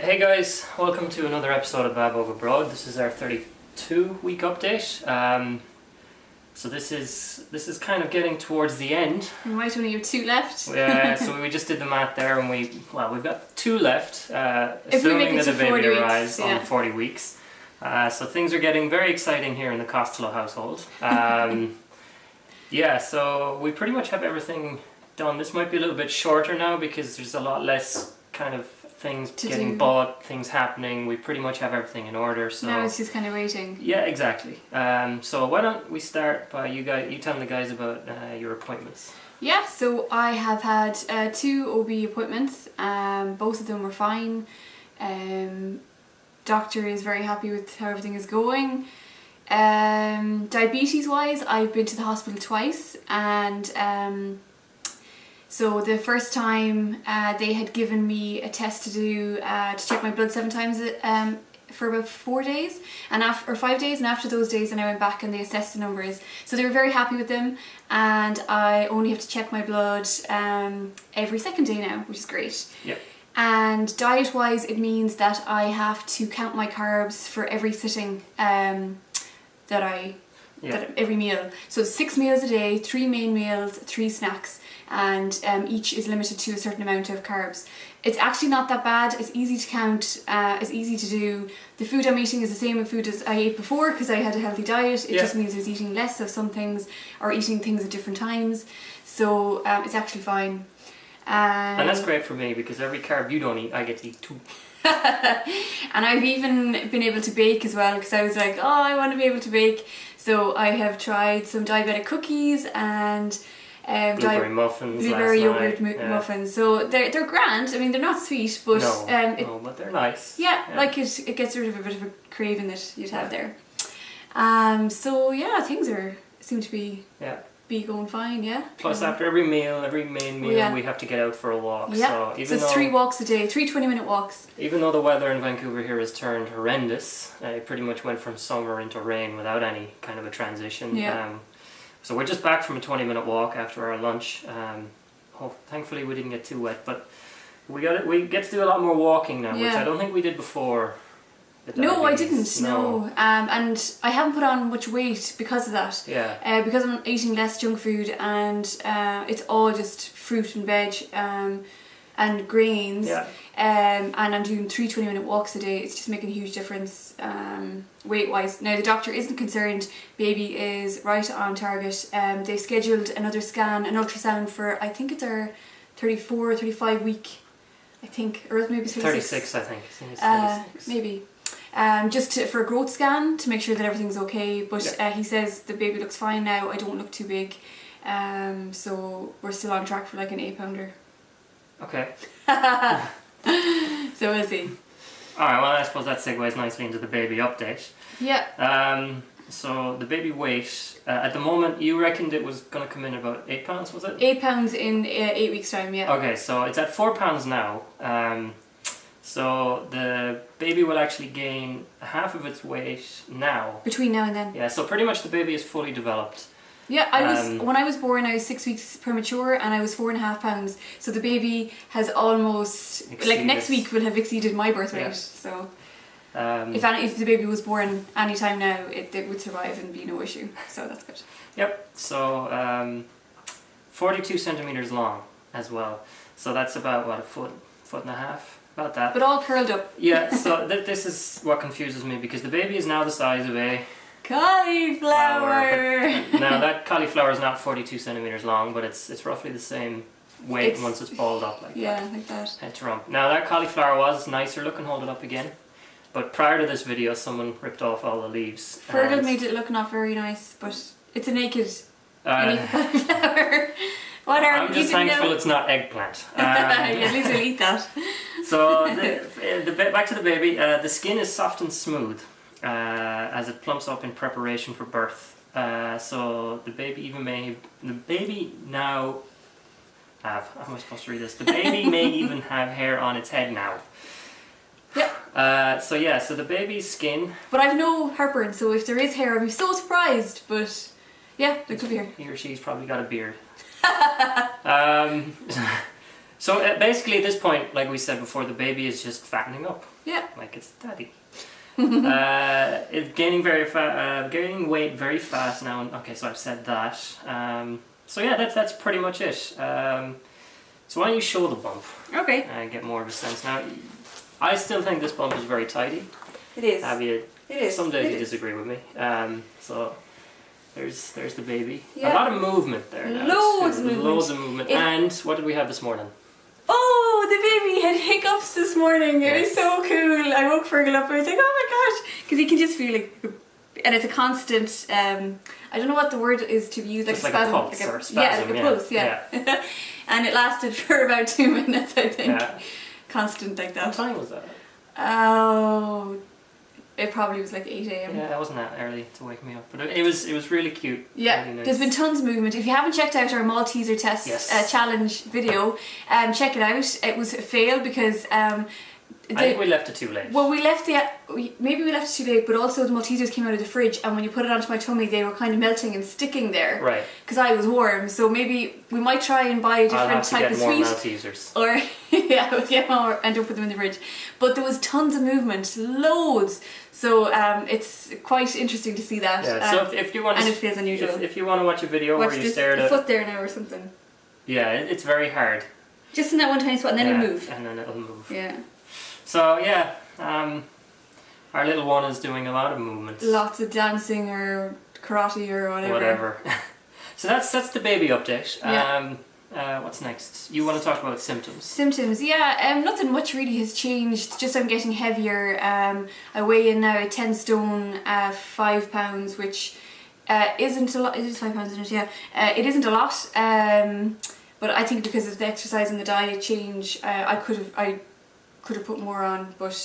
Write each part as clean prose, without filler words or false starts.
Hey guys, welcome to another episode of Babog Abroad. This is our 32-week update. So this is kind of getting towards the end. You might only have 2 left. Yeah, so we just did the math there, and we've got 2 left, If we make assuming it that to the baby 40 weeks, arrives yeah. on 40 weeks. So things are getting very exciting here in the Costello household. Yeah, so we pretty much have everything done. This might be a little bit shorter now because there's a lot less kind of things getting bought, things happening. We pretty much have everything in order. So Now it's just kind of waiting. yeah, exactly. So why don't we start by you telling the guys about your appointments. Yeah, so I have had 2 OB appointments. Both of them were fine. Doctor is very happy with how everything is going. Diabetes wise, I've been to the hospital twice, and so the first time they had given me a test to do to check my blood 7 times for about 4 days or 5 days, and after those days then I went back and they assessed the numbers. So they were very happy with them, and I only have to check my blood every 2nd day now, which is great. Yep. And diet wise, it means that I have to count my carbs for every sitting every meal. So 6 meals a day, 3 main meals, 3 snacks, and each is limited to a certain amount of carbs. It's actually not that bad. It's easy to count, it's easy to do. The food I'm eating is the same food as I ate before because I had a healthy diet. It just means I was eating less of some things or eating things at different times. So it's actually fine. And that's great for me because every carb you don't eat, I get to eat 2. And I've even been able to bake as well because I was like, oh, I want to be able to bake. So I have tried some diabetic cookies and blueberry muffins, blueberry yogurt muffins. So they're grand. I mean, they're not sweet, but no, but they're nice. Yeah, like it gets rid of a bit of a craving that you'd have there. So yeah, things seem to be going fine. Yeah. Plus, after every main meal, we have to get out for a walk. Yeah. So it's 3 walks a day, 3 20-minute walks. Even though the weather in Vancouver here has turned horrendous, it pretty much went from summer into rain without any kind of a transition. Yeah. So we're just back from a 20-minute walk after our lunch. Thankfully, we didn't get too wet, but we get to do a lot more walking now, which I don't think we did before. No, I didn't. No. And I haven't put on much weight because of that. Yeah. Because I'm eating less junk food, and it's all just fruit and veg and grains. Yeah. And I'm doing 3 20-minute walks a day. It's just making a huge difference weight-wise. Now the doctor isn't concerned. Baby is right on target. They've scheduled another scan, an ultrasound for, I think it's our 34 or 35 week. I think, or maybe 36. I think it's 36. Maybe. Just for a growth scan to make sure that everything's okay, but he says the baby looks fine now. I don't look too big, so we're still on track for like an 8-pounder. Okay. So we'll see. Alright, well I suppose that segues nicely into the baby update. Yeah. So the baby weight, at the moment you reckoned it was going to come in about 8 pounds, was it? 8 pounds in 8 weeks time, yeah. Okay, so it's at 4 pounds now. So the baby will actually gain half of its weight now. Between now and then. Yeah, so pretty much the baby is fully developed. Yeah, when I was born, I was 6 weeks premature and I was 4.5 pounds. So the baby has almost, like next week will have exceeded my birth weight. So if the baby was born any time now, it would survive and be no issue. So that's good. Yep, so 42 centimeters long as well. So that's about, what, a foot and a half? About that. But all curled up. Yeah, so this is what confuses me because the baby is now the size of a cauliflower. Now that cauliflower is not 42 centimeters long, but it's roughly the same weight once it's balled up like that. Yeah, like that. Head to rump. Now that cauliflower was nicer looking, hold it up again. But prior to this video, someone ripped off all the leaves. Fergal made it look not very nice, but it's a naked cauliflower. I'm just thankful it's not eggplant. Yeah, at least I'll eat that. So back to the baby. The skin is soft and smooth as it plumps up in preparation for birth. So the baby now have. How am I supposed to read this? The baby may even have hair on its head now. Yep. So the baby's skin. But I've no heartburn, so if there is hair, I'd be so surprised. But yeah, there could be hair. He or she's probably got a beard. So basically at this point, like we said before, the baby is just fattening up. Yeah. Like it's daddy. It's gaining gaining weight very fast now. Okay, so I've said that. So yeah, that's pretty much it. So why don't you show the bump? Okay. And get more of a sense. Now, I still think this bump is very tidy. It is. It is. Some days It you is. disagree with me. So there's the baby. Yeah. A lot of movement there now. Loads of There's movement. Loads of movement. It- And what did we have this morning? Oh, the baby had hiccups this morning. It was Yes. so cool. I woke Fergal up. I was like, oh my gosh, because he can just feel like, and it's a constant. I don't know what the word is to use, like Just a like a spasm, pulse or a spasm, like a pulse, yeah. And it lasted for about 2 minutes, I think. Yeah. Constant like What that. time was that? Oh, it probably was like 8 a.m. Yeah, it wasn't that early to wake me up, but it was really cute. Yeah, really nice. there's been tons of movement. If you haven't checked out our Malteser test Yes. challenge video, check it out. It was a fail because I think we left it too late. well, maybe we left it too late, but also the Maltesers came out of the fridge, and when you put it onto my tummy, they were kind of melting and sticking there. Right. Because I was warm, so maybe we might try and buy a I'll different have to type get of more sweet. Maltesers. Or yeah, we'll get more and don't put them in the fridge. But there was tons of movement, loads. So it's quite interesting to see that. Yeah. So if you want and to, it feels unusual. if you want to watch a video Watch where you this stare a at, foot there now or something. yeah, it's very hard. Just in that one tiny spot, and then Yeah, it'll move. and then it'll move. Yeah, So yeah, our little one is doing a lot of movements. lots of dancing or karate or whatever. So that's the baby update. Yeah. What's next? You want to talk about symptoms? Symptoms, yeah, nothing much really has changed, just I'm getting heavier. I weigh in now at 10 stone, 5 pounds, which isn't a lot. It is 5 pounds, isn't it? Yeah. It isn't a lot, but I think because of the exercise and the diet change, I could have put more on, but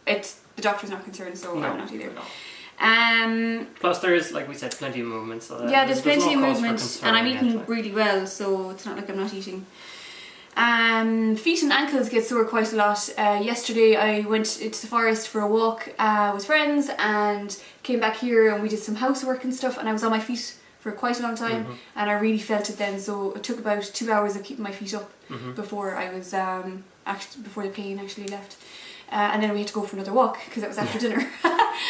the doctor's not concerned, so I'm not either. No. Plus there is, like we said, plenty of movement. So Yeah, there's plenty no of cause for movement, concern and I'm yet, eating like. really well, so it's not like I'm not eating. Feet and ankles get sore quite a lot. Yesterday I went into the forest for a walk with friends and came back here and we did some housework and stuff, and I was on my feet for quite a long time, and I really felt it then. So it took about 2 hours of keeping my feet up before I was before the pain actually left. And then we had to go for another walk because it was after dinner.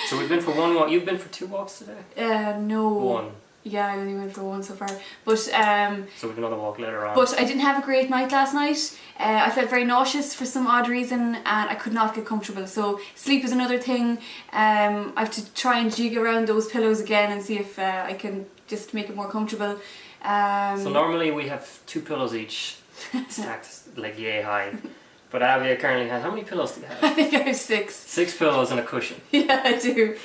So we've been for one walk. You've been for 2 walks today? No. One. Yeah, I only went for one so far. But So we've another walk later on. But I didn't have a great night last night. I felt very nauseous for some odd reason, and I could not get comfortable. So sleep is another thing. I have to try and jig around those pillows again and see if I can just make it more comfortable. So normally we have 2 pillows each, stacked like yay high. But Avia currently has, how many pillows do you I have? think I have 6. 6 pillows and a cushion. Yeah, I do.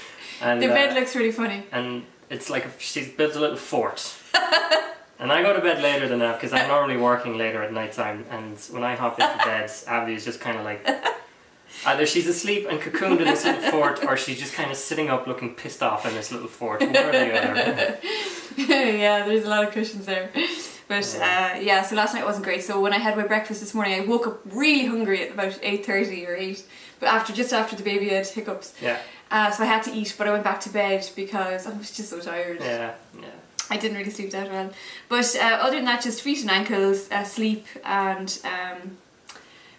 And The bed looks really funny. and it's like she's built a little fort. And I go to bed later than that because I'm normally working later at night time, and when I hop into bed, Abby is just kind of like, either she's asleep and cocooned in this little fort, or she's just kind of sitting up looking pissed off in this little fort, one or the other. Yeah, there's a lot of cushions there. But yeah, so last night wasn't great. So when I had my breakfast this morning, I woke up really hungry at about 8:30 or 8. But just after the baby had hiccups. Yeah. So I had to eat, but I went back to bed because I was just so tired. Yeah, yeah. I didn't really sleep that well. But other than that, just feet and ankles, sleep, and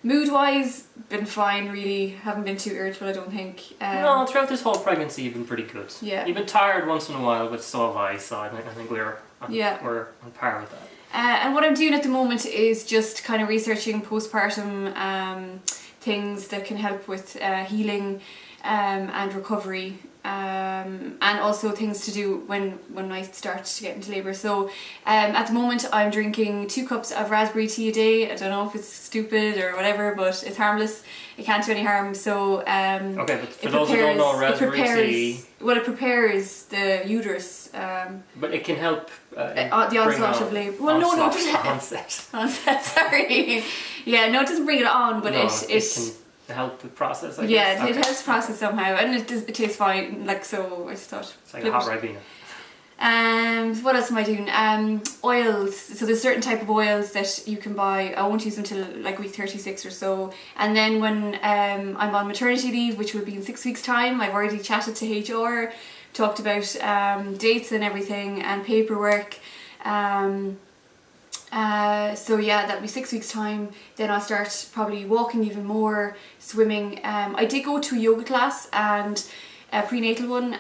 mood-wise, been fine really. Haven't been too irritable, I don't think. No, throughout this whole pregnancy you've been pretty good. Yeah. You've been tired once in a while, but so have I, so I think we're on par with that. And what I'm doing at the moment is just kind of researching postpartum things that can help with healing and recovery, and also things to do when I start to get into labour. So at the moment I'm drinking 2 cups of raspberry tea a day. I don't know if it's stupid or whatever, but it's harmless. It can't do any harm. So okay, but for those who don't know, raspberry tea... Well, it prepares the uterus. But it can help... the onslaught of labour. Well, no, it doesn't. Onset, sorry. Yeah, no, it doesn't bring it on, but it can help the process, I yeah, guess. it helps process somehow, and it tastes fine. Like, so I just thought. It's like a hot Ribena. What else am I doing? Oils. So there's certain type of oils that you can buy. I won't use them till like week 36 or so. And then when I'm on maternity leave, which will be in 6 weeks' time, I've already chatted to HR, talked about dates and everything and paperwork. So yeah, that'll be 6 weeks time. Then I'll start probably walking even more, swimming. I did go to a yoga class and a prenatal one.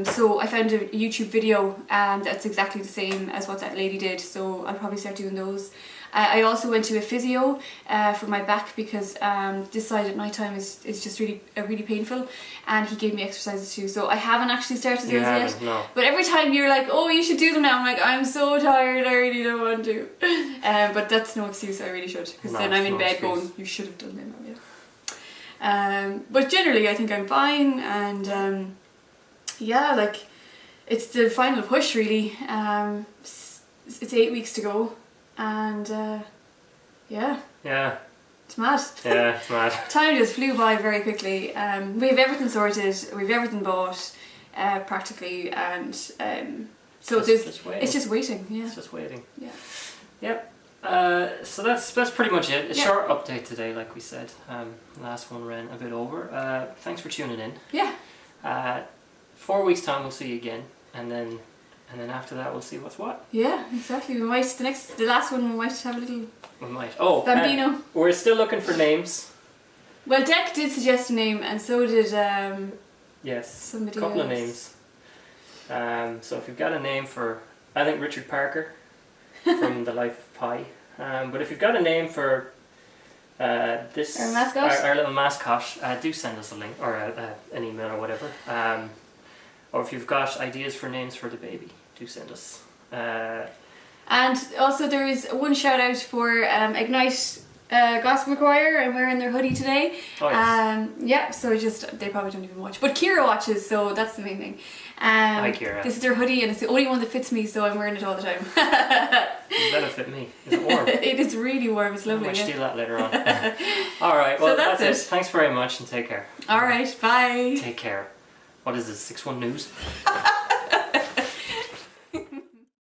So I found a YouTube video that's exactly the same as what that lady did. So I'll probably start doing those. I also went to a physio for my back because this side at night time is just really painful, and he gave me exercises too. So I haven't actually started those yet. No. But every time you're like, oh, you should do them now, I'm like, I'm so tired, I really don't want to. But that's no excuse, I really should, because then I'm in bed going, you should have done them. Yeah. But generally I think I'm fine, and yeah, like it's the final push really. It's 8 weeks to go. And yeah, it's mad. Yeah, it's mad. Time just flew by very quickly. We have everything sorted, we've everything bought practically, and so it's just waiting. Yeah, it's just waiting. Yeah. Yep. So that's pretty much it. A short update today, like we said. Last one ran a bit over. Thanks for tuning in. Yeah. 4 weeks time we'll see you again, and then after that we'll see what's what. Yeah, exactly. We might the last one we might have a little. We might. Oh, Bambino. We're still looking for names. Well, Deck did suggest a name, and so did yes, somebody a couple else. of names. So if you've got a name for, I think Richard Parker from The Life of Pi. But if you've got a name for this our mascot, our little mascot, do send us a link or an email or whatever. Or if you've got ideas for names for the baby, do send us. And also there is one shout out for Ignite Gospel Choir. I'm wearing their hoodie today. Oh, yes. Yeah, so they probably don't even watch, but Kira watches, so that's the main thing. Hi Kira. This is their hoodie, and it's the only one that fits me, so I'm wearing it all the time. Does that fit me? Is it warm? It is really warm. It's lovely. I might steal that later on. All right. Well, so that's it. Thanks very much, and take care. All right. Bye. Take care. What is this? 6-1 News?